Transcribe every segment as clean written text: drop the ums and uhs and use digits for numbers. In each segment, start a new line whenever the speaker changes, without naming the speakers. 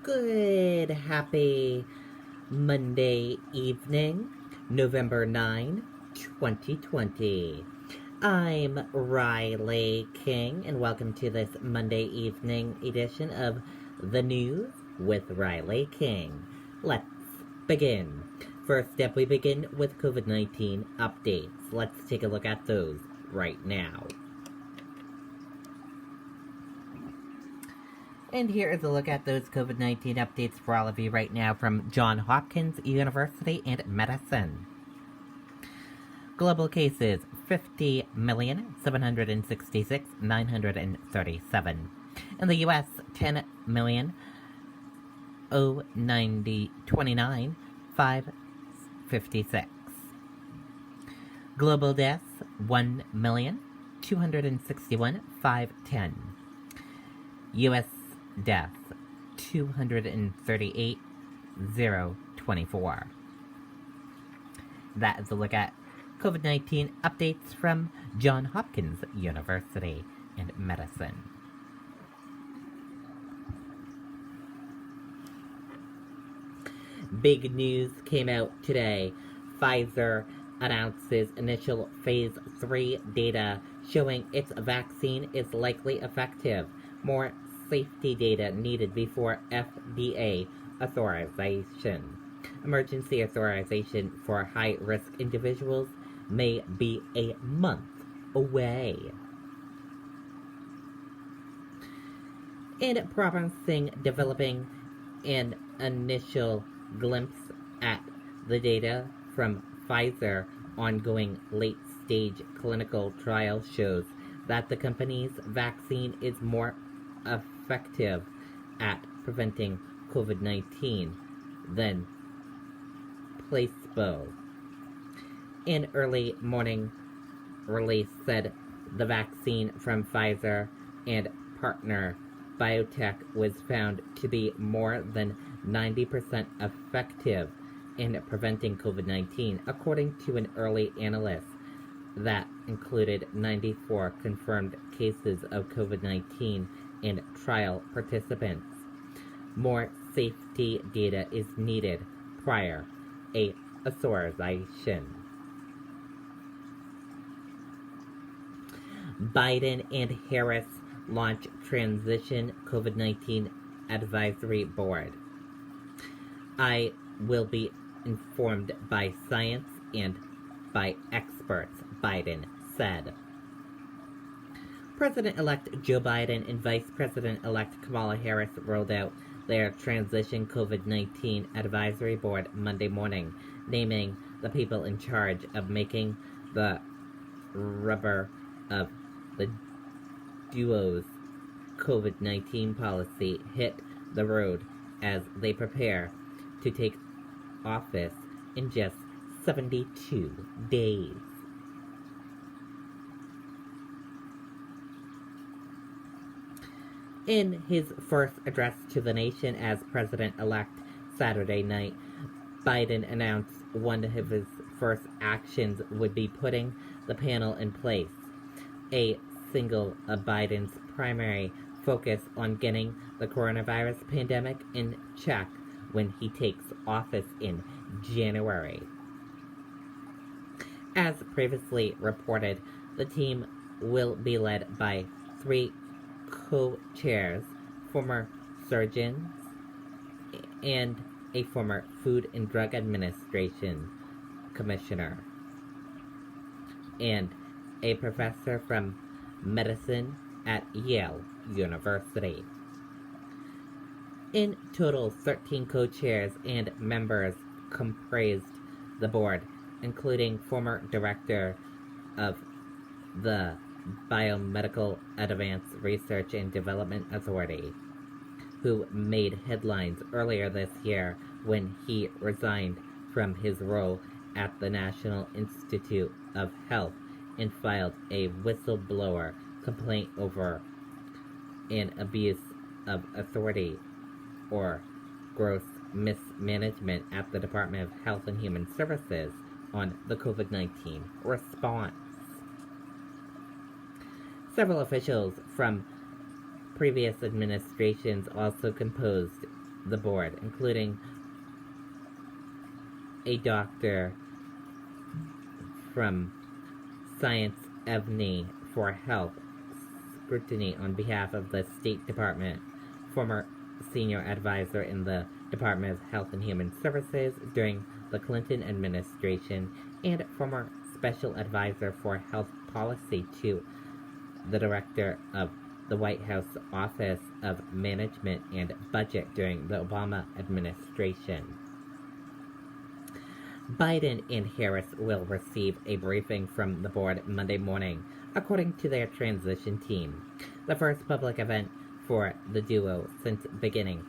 Good, happy Monday evening, November 9, 2020. I'm Riley King, and welcome to this Monday evening edition of The News with Riley King. Let's begin. First up, we begin with COVID-19 updates. Let's take a look at those right now. And here is a look at those COVID-19 updates for all of you right now from Johns Hopkins University and Medicine. Global cases, 50,766,937. In the U.S., 10,029,556. Global deaths, 1,261,510. U.S. deaths, 238,024. That is a look at COVID-19 updates from Johns Hopkins University and Medicine. Big news came out today. Pfizer announces initial phase 3 data showing its vaccine is likely effective. More safety data needed before FDA authorization. Emergency authorization for high-risk individuals may be a month away. In promising developing an initial glimpse at the data from Pfizer ongoing late-stage clinical trial shows that the company's vaccine is more effective at preventing COVID-19 than placebo. An early morning release said the vaccine from Pfizer and partner biotech was found to be more than 90% effective in preventing COVID-19, according to an early analyst that included 94 confirmed cases of COVID-19 in trial participants. More safety data is needed prior to authorization. Biden and Harris launch transition COVID-19 advisory board. I will be informed by science and by experts, Biden said. President-elect Joe Biden and Vice President-elect Kamala Harris rolled out their transition COVID-19 advisory board Monday morning, naming the people in charge of making the rubber of the duo's COVID-19 policy hit the road as they prepare to take office in just 72 days. In his first address to the nation as president-elect Saturday night, Biden announced one of his first actions would be putting the panel in place. A single of Biden's primary focus on getting the coronavirus pandemic in check when he takes office in January. As previously reported, the team will be led by 3 co-chairs, former surgeons, and a former Food and Drug Administration commissioner, and a professor from medicine at Yale University. In total, 13 co-chairs and members comprised the board, including former director of the Biomedical Advanced Research and Development Authority, who made headlines earlier this year when he resigned from his role at the National Institute of Health and filed a whistleblower complaint over an abuse of authority or gross mismanagement at the Department of Health and Human Services on the COVID-19 response. Several officials from previous administrations also composed the board, including a doctor from Science Evney for Health Scrutiny on behalf of the State Department, former senior advisor in the Department of Health and Human Services during the Clinton administration, and former special advisor for health policy to the director of the White House Office of Management and Budget during the Obama administration. Biden and Harris will receive a briefing from the board Monday morning, according to their transition team, the first public event for the duo since beginning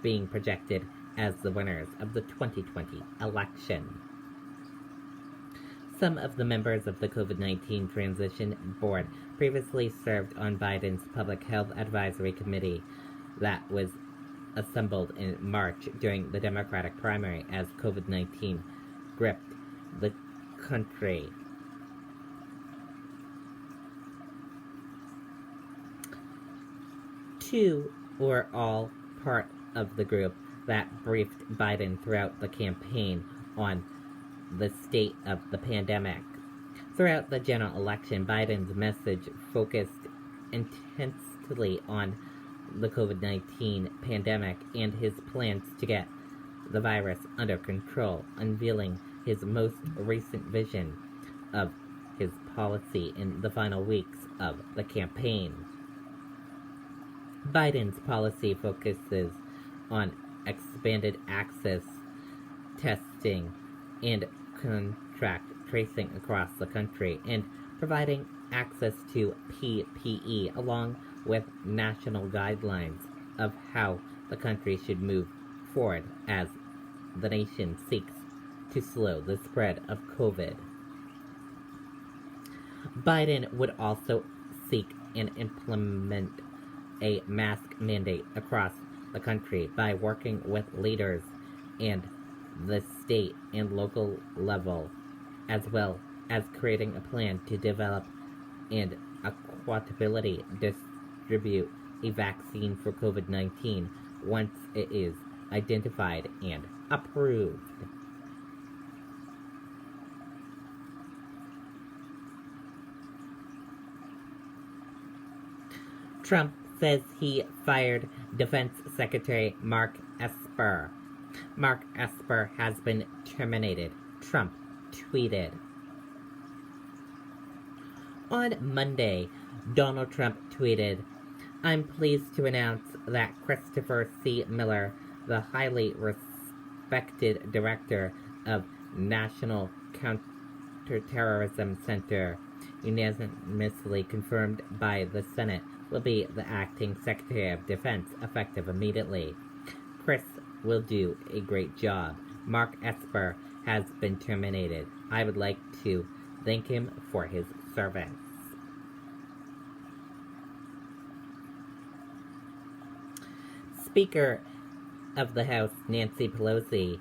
being projected as the winners of the 2020 election. Some of the members of the COVID-19 Transition Board previously served on Biden's Public Health Advisory Committee that was assembled in March during the Democratic primary as COVID-19 gripped the country. Two were all part of the group that briefed Biden throughout the campaign on the state of the pandemic. Throughout the general election, Biden's message focused intensely on the COVID-19 pandemic and his plans to get the virus under control, unveiling his most recent vision of his policy in the final weeks of the campaign. Biden's policy focuses on expanded access, testing, and contact tracing across the country, and providing access to PPE along with national guidelines of how the country should move forward as the nation seeks to slow the spread of COVID. Biden would also seek and implement a mask mandate across the country by working with leaders and the state and local level, as well as creating a plan to develop and equitably distribute a vaccine for COVID-19 once it is identified and approved. Trump says he fired Defense Secretary Mark Esper. Mark Esper has been terminated, Trump tweeted. On Monday, Donald Trump tweeted, "I'm pleased to announce that Christopher C. Miller, the highly respected director of National Counterterrorism Center, unanimously confirmed by the Senate, will be the acting Secretary of Defense effective immediately. Chris will do a great job. Mark Esper has been terminated. I would like to thank him for his service." Speaker of the House Nancy Pelosi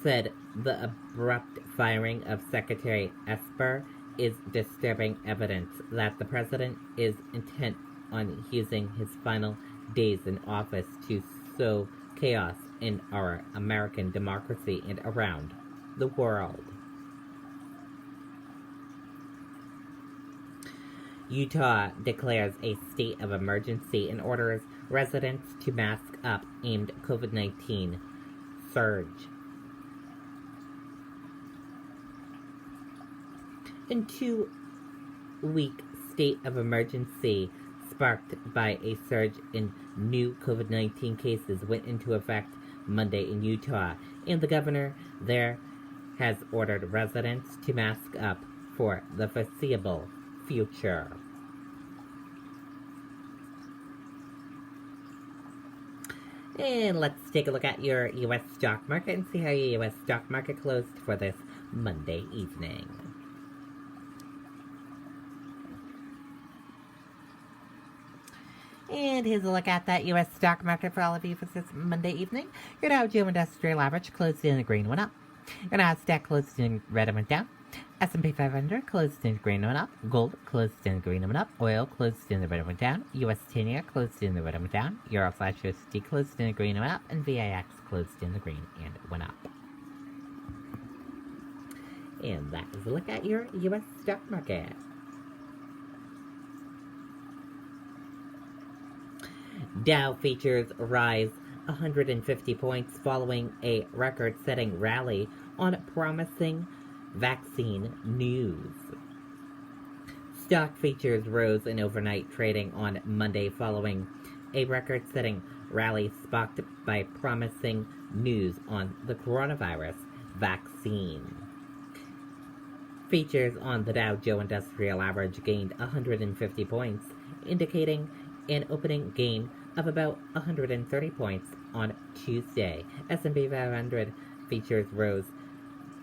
said the abrupt firing of Secretary Esper is disturbing evidence that the president is intent on using his final days in office to sow chaos in our American democracy and around the world. Utah declares a state of emergency and orders residents to mask up aimed COVID-19 surge. In 2-week state of emergency sparked by a surge in new COVID-19 cases went into effect Monday in Utah, and the governor there has ordered residents to mask up for the foreseeable future. And let's take a look at your U.S. stock market and see how your U.S. stock market closed for this Monday evening. And here's a look at that U.S. stock market for all of you for this Monday evening. Your Dow Jones Industrial Average closed in the green, went up. Your Nasdaq closed in red and went down. S&P 500 closed in the green and up. Gold closed in the green and up. Oil closed in the red and down. US 10-year closed in the red and down. Euro/USD closed in the green and up. And VIX closed in the green and went up. And that is a look at your US stock market. Dow futures rise 150 points following a record-setting rally on promising vaccine news. Stock futures rose in overnight trading on Monday following a record-setting rally sparked by promising news on the coronavirus vaccine. Futures on the Dow Jones Industrial Average gained 150 points, indicating an opening gain of about 130 points on Tuesday. S&P 500 futures rose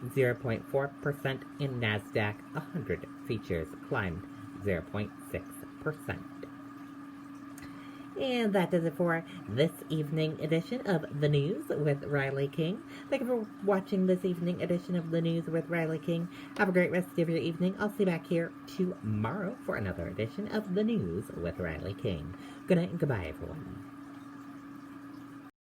0.4% and NASDAQ 100 futures climbed 0.6%. And that does it for this evening edition of The News with Riley King. Thank you for watching this evening edition of The News with Riley King. Have a great rest of your evening. I'll see you back here tomorrow for another edition of The News with Riley King. Good night and goodbye, everyone.